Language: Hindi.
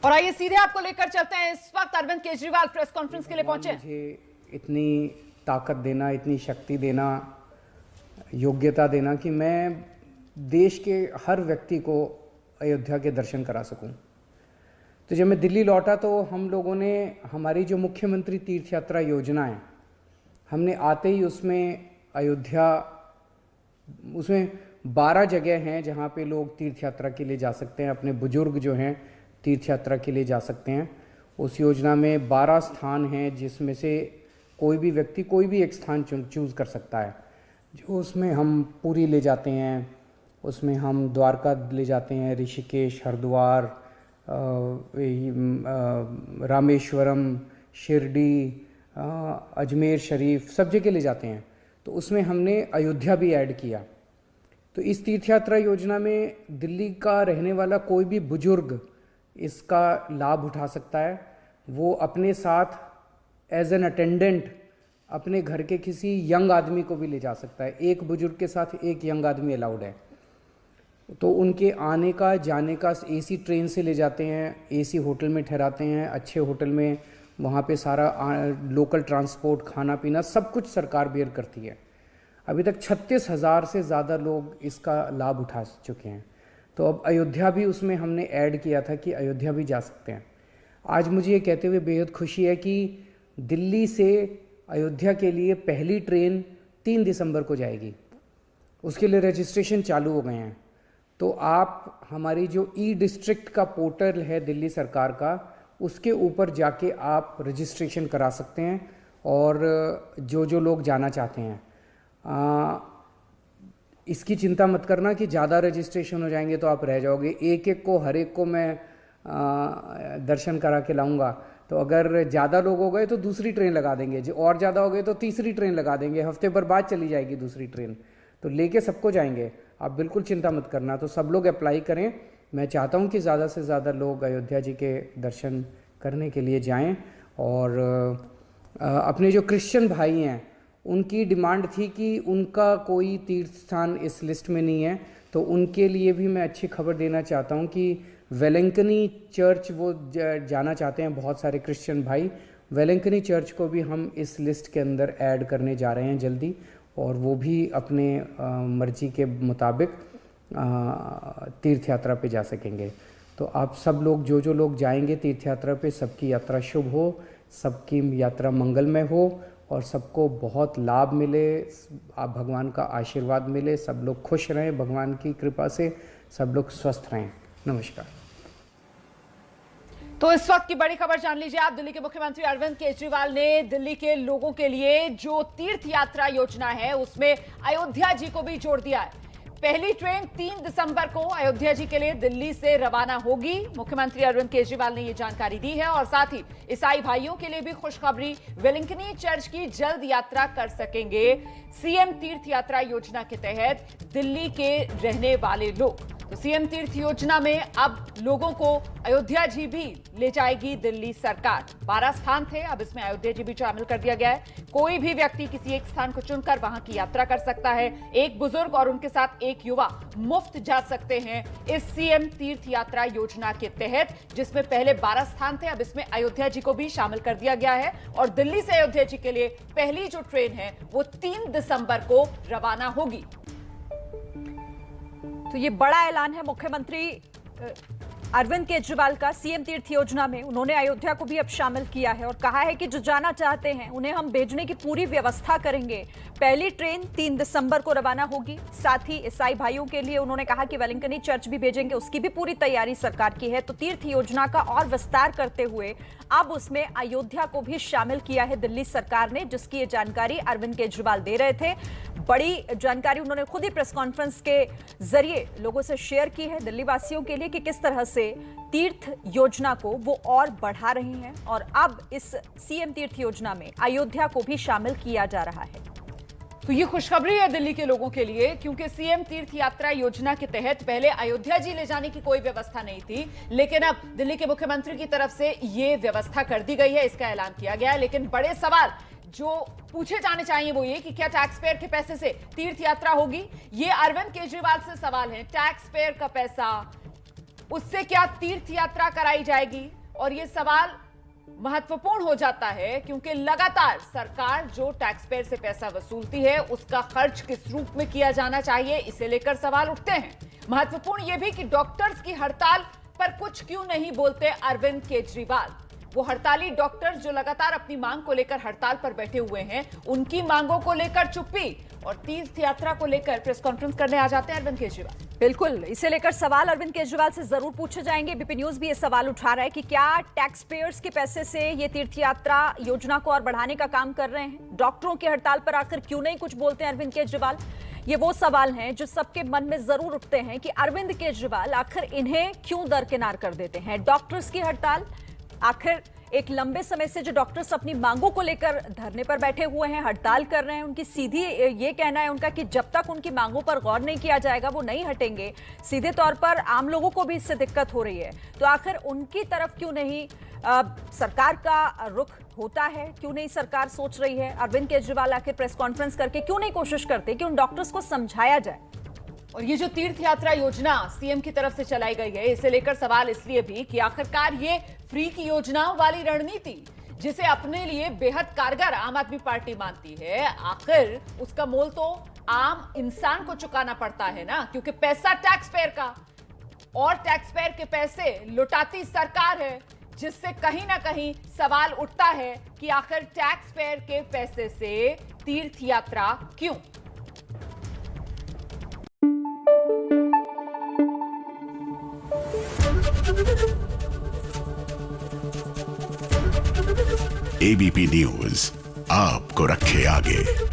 और आइए सीधे आपको लेकर चलते हैं। इस वक्त अरविंद केजरीवाल प्रेस कॉन्फ्रेंस के लिए पहुंचे। मुझे इतनी ताकत देना, इतनी शक्ति देना, योग्यता देना कि मैं देश के हर व्यक्ति को अयोध्या के दर्शन करा सकूं। तो जब मैं दिल्ली लौटा तो हम लोगों ने हमारी जो मुख्यमंत्री तीर्थ यात्रा योजना है, हमने आते ही उसमें अयोध्या, उसमें 12 जगह हैं जहाँ पे लोग तीर्थ यात्रा के लिए जा सकते हैं, अपने बुजुर्ग जो हैं तीर्थ यात्रा के लिए जा सकते हैं। उस योजना में 12 स्थान हैं जिसमें से कोई भी व्यक्ति कोई भी एक स्थान चूज़ कर सकता है। जो उसमें हम पुरी ले जाते हैं, उसमें हम द्वारका ले जाते हैं, ऋषिकेश, हरिद्वार, रामेश्वरम, शिरडी, अजमेर शरीफ, सब जगह ले जाते हैं। तो उसमें हमने अयोध्या भी ऐड किया। तो इस तीर्थ यात्रा योजना में दिल्ली का रहने वाला कोई भी बुजुर्ग इसका लाभ उठा सकता है। वो अपने साथ एज एन अटेंडेंट अपने घर के किसी यंग आदमी को भी ले जा सकता है। एक बुजुर्ग के साथ एक यंग आदमी अलाउड है। तो उनके आने का जाने का एसी ट्रेन से ले जाते हैं, एसी होटल में ठहराते हैं, अच्छे होटल में, वहाँ पे सारा लोकल ट्रांसपोर्ट, खाना पीना सब कुछ सरकार बेयर करती है। अभी तक 36,000 से ज़्यादा लोग इसका लाभ उठा चुके हैं। तो अब अयोध्या भी उसमें हमने ऐड किया था कि अयोध्या भी जा सकते हैं। आज मुझे ये कहते हुए बेहद खुशी है कि दिल्ली से अयोध्या के लिए पहली ट्रेन 3 दिसंबर को जाएगी। उसके लिए रजिस्ट्रेशन चालू हो गए हैं। तो आप हमारी जो ई डिस्ट्रिक्ट का पोर्टल है दिल्ली सरकार का, उसके ऊपर जाके आप रजिस्ट्रेशन करा सकते हैं और जो लोग जाना चाहते हैं। इसकी चिंता मत करना कि ज़्यादा रजिस्ट्रेशन हो जाएंगे तो आप रह जाओगे। एक एक को, हर एक को मैं दर्शन करा के लाऊंगा। तो अगर ज़्यादा लोग हो गए तो दूसरी ट्रेन लगा देंगे, जो और ज़्यादा हो गए तो तीसरी ट्रेन लगा देंगे, हफ्ते भर बाद चली जाएगी दूसरी ट्रेन। तो लेके सबको जाएंगे, आप बिल्कुल चिंता मत करना। तो सब लोग अप्लाई करें। मैं चाहता हूं कि ज़्यादा से ज़्यादा लोग अयोध्या जी के दर्शन करने के लिए जाएं। और अपने जो क्रिश्चियन भाई हैं उनकी डिमांड थी कि उनका कोई तीर्थ स्थान इस लिस्ट में नहीं है, तो उनके लिए भी मैं अच्छी खबर देना चाहता हूं कि वेलंकनी चर्च वो जाना चाहते हैं बहुत सारे क्रिश्चियन भाई। वेलंकनी चर्च को भी हम इस लिस्ट के अंदर ऐड करने जा रहे हैं जल्दी, और वो भी अपने मर्जी के मुताबिक तीर्थ यात्रा पे जा सकेंगे। तो आप सब लोग जो लोग जाएंगे तीर्थ यात्रा पे, सबकी यात्रा शुभ हो, सबकी यात्रा मंगलमय हो और सबको बहुत लाभ मिले, आप भगवान का आशीर्वाद मिले, सब लोग खुश रहें भगवान की कृपा से, सब लोग स्वस्थ रहें। नमस्कार। तो इस वक्त की बड़ी खबर जान लीजिए आप। दिल्ली के मुख्यमंत्री अरविंद केजरीवाल ने दिल्ली के लोगों के लिए जो तीर्थ यात्रा योजना है उसमें अयोध्या जी को भी जोड़ दिया है। पहली ट्रेन 3 दिसंबर को अयोध्या जी के लिए दिल्ली से रवाना होगी। मुख्यमंत्री अरविंद केजरीवाल ने यह जानकारी दी है। और साथ ही ईसाई भाइयों के लिए भी खुशखबरी, वेलिंकनी चर्च की जल्द यात्रा कर सकेंगे सीएम तीर्थ यात्रा योजना के तहत दिल्ली के रहने वाले लोग। तो सीएम तीर्थ योजना में अब लोगों को अयोध्या जी भी ले जाएगी दिल्ली सरकार। 12 स्थान थे, अब इसमें अयोध्या जी भी शामिल कर दिया गया है। कोई भी व्यक्ति किसी एक स्थान को चुनकर वहां की यात्रा कर सकता है। एक बुजुर्ग और उनके साथ एक युवा मुफ्त जा सकते हैं इस सीएम तीर्थ यात्रा योजना के तहत, जिसमें पहले 12 स्थान थे, अब इसमें अयोध्या जी को भी शामिल कर दिया गया है। और दिल्ली से अयोध्या जी के लिए पहली जो ट्रेन है वो 3 दिसंबर को रवाना होगी। तो ये बड़ा ऐलान है मुख्यमंत्री अरविंद केजरीवाल का सीएम तीर्थ योजना में। उन्होंने अयोध्या को भी अब शामिल किया है और कहा है कि जो जाना चाहते हैं उन्हें हम भेजने की पूरी व्यवस्था करेंगे। पहली ट्रेन 3 दिसंबर को रवाना होगी। साथ ही ईसाई भाइयों के लिए उन्होंने कहा कि वेलिंकनी चर्च भी भेजेंगे, उसकी भी पूरी तैयारी सरकार की है। तो तीर्थ योजना का और विस्तार करते हुए अब उसमें अयोध्या को भी शामिल किया है दिल्ली सरकार ने, जिसकी ये जानकारी अरविंद केजरीवाल दे रहे थे। बड़ी जानकारी उन्होंने खुद ही प्रेस कॉन्फ्रेंस के जरिए लोगों से शेयर की है दिल्ली वासियों के लिए कि किस तरह से तीर्थ योजना को वो और बढ़ा रही हैं। और अब इस सीएम तीर्थ योजना में अयोध्या को भी शामिल किया जा रहा है। तो ये खुशखबरी है दिल्ली के लोगों के लिए, क्योंकि सीएम तीर्थ यात्रा योजना के तहत पहले अयोध्या जी ले जाने की कोई व्यवस्था नहीं थी, लेकिन अब दिल्ली के मुख्यमंत्री की तरफ से ये व्यवस्था कर दी गई है, इसका ऐलान किया गया है। लेकिन बड़े सवाल जो पूछे जाने चाहिए वो ये कि क्या टैक्स पेयर के पैसे से तीर्थ यात्रा होगी? ये अरविंद केजरीवाल से सवाल है। टैक्स पेयर का पैसा उससे क्या तीर्थ यात्रा कराई जाएगी? और यह सवाल महत्वपूर्ण हो जाता है क्योंकि लगातार सरकार जो टैक्स पेयर से पैसा वसूलती है उसका खर्च किस रूप में किया जाना चाहिए, इसे लेकर सवाल उठते हैं। महत्वपूर्ण यह भी कि डॉक्टर्स की हड़ताल पर कुछ क्यों नहीं बोलते अरविंद केजरीवाल। वो हड़ताली डॉक्टर्स जो लगातार अपनी मांग को लेकर हड़ताल पर बैठे हुए हैं, उनकी मांगों को लेकर चुप्पी, और तीर्थ यात्रा को लेकर प्रेस कॉन्फ्रेंस करने आ जाते हैं अरविंद केजरीवाल। बिल्कुल, इसे लेकर सवाल अरविंद केजरीवाल से जरूर पूछे जाएंगे। बीपी न्यूज भी ये सवाल उठा रहा है कि क्या टैक्स पेयर्स के पैसे से ये तीर्थ यात्रा योजना को और बढ़ाने का काम कर रहे हैं? डॉक्टरों की हड़ताल पर आखिर क्यों नहीं कुछ बोलते हैं अरविंद केजरीवाल? ये वो सवाल हैं जो सबके मन में जरूर उठते हैं कि अरविंद केजरीवाल आखिर इन्हें क्यों दरकिनार कर देते हैं। डॉक्टर्स की हड़ताल, आखिर एक लंबे समय से जो डॉक्टर्स अपनी मांगों को लेकर धरने पर बैठे हुए हैं, हड़ताल कर रहे हैं, उनकी सीधी ये कहना है उनका कि जब तक उनकी मांगों पर गौर नहीं किया जाएगा वो नहीं हटेंगे। सीधे तौर पर आम लोगों को भी इससे दिक्कत हो रही है। तो आखिर उनकी तरफ क्यों नहीं सरकार का रुख होता है? क्यों नहीं सरकार सोच रही है? अरविंद केजरीवाल आखिर प्रेस कॉन्फ्रेंस करके क्यों नहीं कोशिश करते कि उन डॉक्टर्स को समझाया जाए? और ये जो तीर्थ यात्रा योजना सीएम की तरफ से चलाई गई है, इसे लेकर सवाल इसलिए भी कि आखिरकार ये फ्री की योजनाओं वाली रणनीति जिसे अपने लिए बेहद कारगर आम आदमी पार्टी मानती है, आखिर उसका मोल तो आम इंसान को चुकाना पड़ता है ना, क्योंकि पैसा टैक्स पेयर का, और टैक्स पेयर के पैसे लुटाती सरकार है, जिससे कहीं ना कहीं सवाल उठता है कि आखिर टैक्स पेयर के पैसे से तीर्थ यात्रा क्यों? एबीपी न्यूज आपको रखे आगे।